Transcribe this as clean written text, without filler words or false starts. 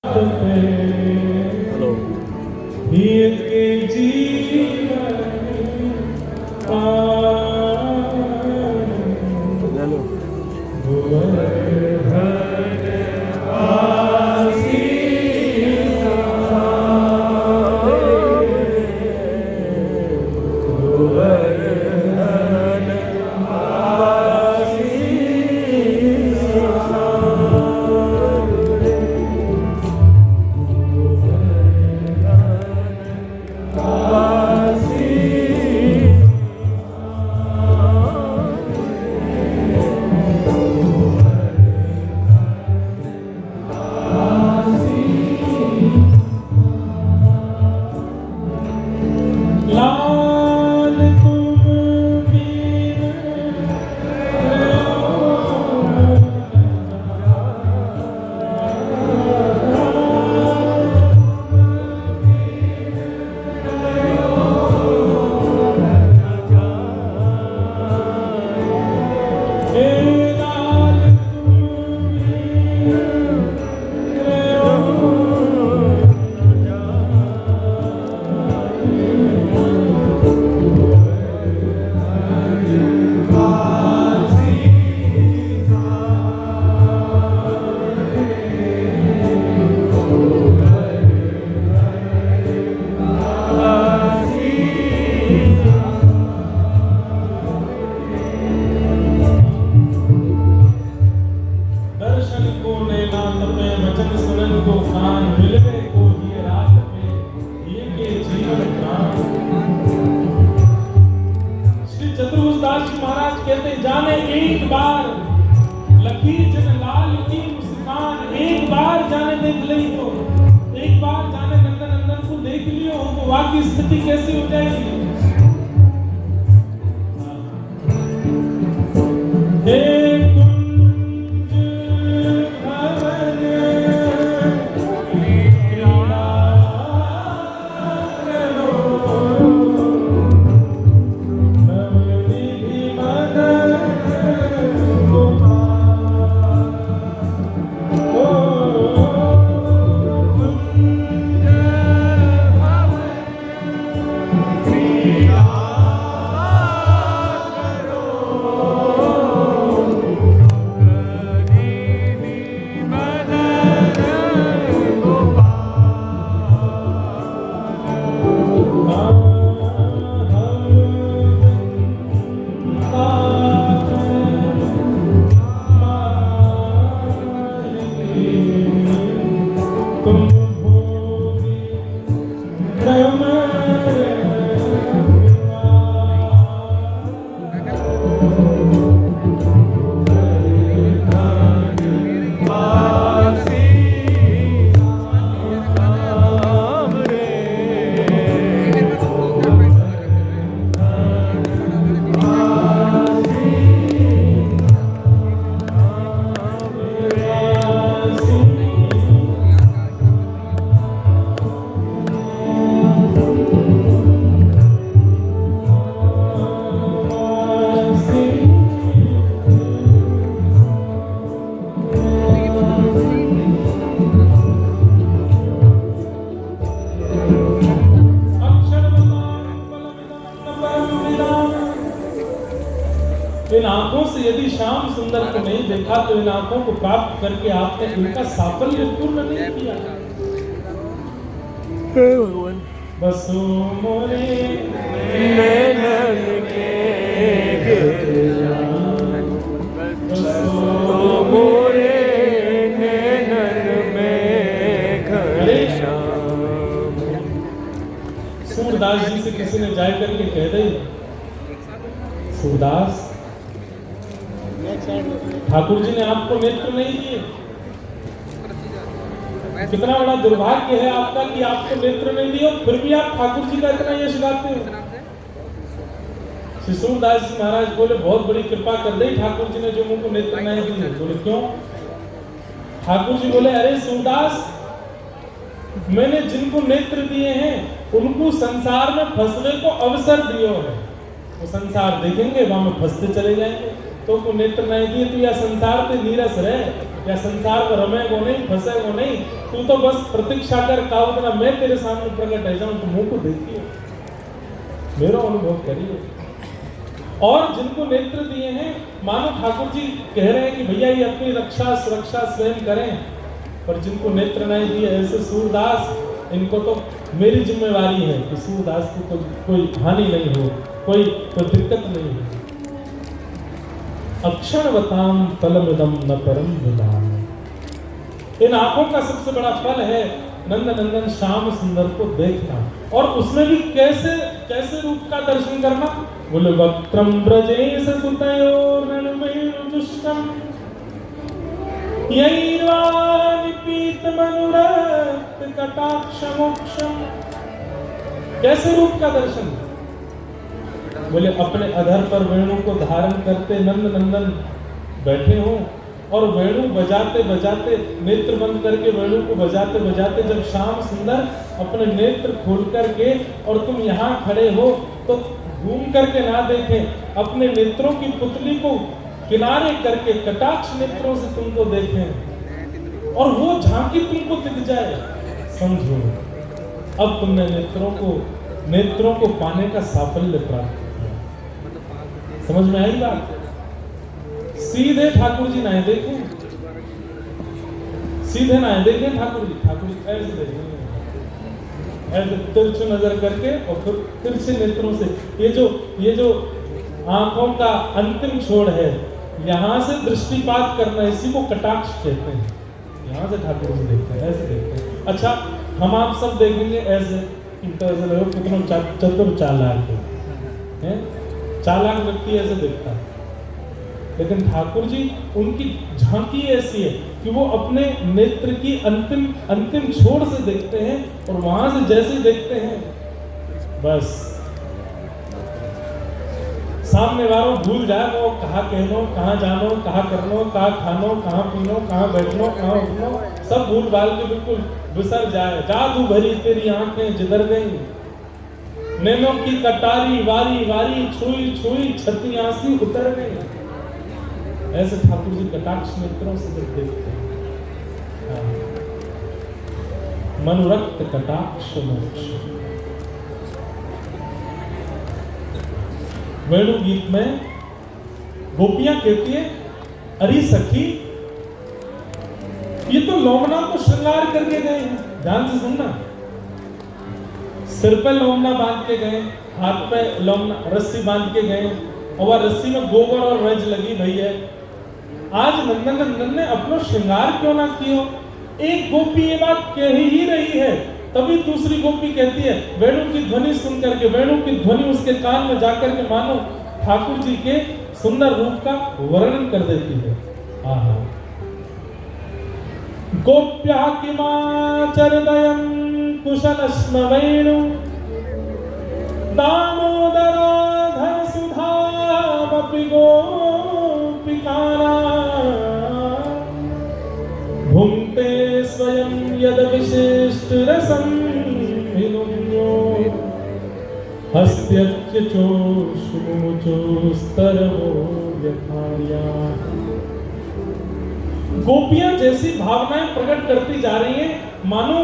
Hello ले लो। इन आंखों से यदि श्याम सुंदर को नहीं देखा तो इन आंखों को प्राप्त करके आपने इनका साफल्य पूर्ण नहीं किया। भगवान बसो मोरे नैनन के बसो मोरे नैनन में घनश्याम। सूरदास जी से किसी ने जाए करके कह दी, सूरदास ठाकुर जी ने आपको नेत्र नहीं दिए, कितना बड़ा दुर्भाग्य है आपका कि आपको नेत्र नहीं दिए, फिर भी आप ठाकुर जी का इतना यश गाते हो। श्री सूरदास जी महाराज बोले, बहुत बड़ी कृपा कर दी ठाकुर जी ने जो मुझको नेत्र नहीं दिए। बोले क्यों? ठाकुर जी बोले, अरे सूरदास, मैंने जिनको नेत्र दिए हैं उनको संसार में फंसने को अवसर दियो है। वो संसार देखेंगे, वहां में फंसते चले जाएंगे। तो को नेत्र नहीं दिए तो या संसार पे नीरस रहे, या संसार में रमेगो नहीं, फंसेगो नहीं, तू तो बस प्रतीक्षा कर काउतना मैं तेरे सामने प्रकट है जाऊं, तो मुंह को देखिए, मेरा अनुभव करिए। और जिनको नेत्र दिए हैं, मानो ठाकुर जी कह रहे हैं कि भैया ये अपनी रक्षा सुरक्षा स्वयं करें, पर जिनको नेत्र नहीं दिए ऐसे सूरदास, इनको तो मेरी जिम्मेवारी है कि सूरदास को कोई हानि नहीं हो, कोई दिक्कत नहीं हो। अक्षरवताम फलमिदं न परम विदाम। इन आंखों का सबसे बड़ा फल है नंद नंदन श्याम सुंदर को देखना, और उसमें भी कैसे कैसे रूप का दर्शन करना। बोले वक्त्रम ब्रजेश सुतयोर्नणमेरुजुष्टम यैर्वानिपीत मनुरक्त कटाक्षमोक्षम। कैसे रूप का दर्शन? बोले अपने अधर पर वेणु को धारण करते नंद नंदन बैठे हो, और वेणु बजाते बजाते, नेत्र बंद करके वेणु को बजाते बजाते जब श्याम सुंदर अपने नेत्र खोल करके और तुम यहाँ खड़े हो, तो घूम करके ना देखें, अपने नेत्रों की पुतली को किनारे करके कटाक्ष नेत्रों से तुमको देखें और वो झांकी तुमको दिख जाए, समझो अब तुमने नेत्रों को पाने का साफल्य प्राप्त किया। समझ में आई बात? सीधे ठाकुर जी ना देखें, सीधे ना देखें ठाकुर जी ऐसे देखेंगे, ऐसे तिरछी नजर करके और फिर तिरछे नेत्रों से। ये जो आंखों का अंतिम छोड़ है, यहाँ से दृष्टिपात करना, इसी को कटाक्ष कहते हैं। यहाँ से ठाकुर जी देखते हैं, ऐसे देखते हैं। अच्छा, हम आप सब देखेंगे ऐसे, तो ऐसे लगो कितना चतुर चालाक है, चालाक व्यक्ति ऐसे देखता है। लेकिन ठाकुर जी, उनकी झांकी ऐसी है कि वो अपने नेत्र की अंतिम छोर से देखते हैं, और वहां से जैसे देखते हैं बस सामने वालों भूल जाए वो कहाँ कहनो, कहाँ जानो, कहाँ करनो, कहाँ खानो, कहाँ पीनो, कहाँ बैठनो, कहाँ उठनो, सब भूल भाल के बिल्कुल बिसर जाए। जादू भरी तेरी आंखें जिधर गई, नैनों की कटारी वारी वारी, छुई छुई छती आंसी उतर गई। ऐसे ठाकुर जी कटाक्ष नेत्रों से जब देखते हैं, मनुरक्त कटाक्ष मोक्ष। वेणु गीत में गोपियां कहती है, अरे सखी ये तो लोमना को श्रृंगार करके गए हैं। ध्यान से सुनना, सिर पे लोमना बांध के गए, हाथ पे लोमना रस्सी बांध के गए, और वह रस्सी में गोबर और रज लगी भई है। आज नंदन ने अपना श्रृंगार क्यों ना किया? एक गोपी ये बात कह ही रही है, तभी दूसरी गोपी कहती है, वेणु की ध्वनि सुन करके, वेणु की ध्वनि उसके कान में जाकर के मानो ठाकुर जी के सुंदर रूप का वर्णन कर देती है। आहा, गोप्या किमाचरदयं कुशलस्म वेणु दामोदराधर सुधामपि गोपिकाना भुंक्ते स्वयं यद विशिष्ट रसं विनुन्यो हस्त्यच्युचोष्मुचोस्तरवो यथार्या। गोपियां जैसी भावनाएं प्रकट करती जा रही हैं, मानो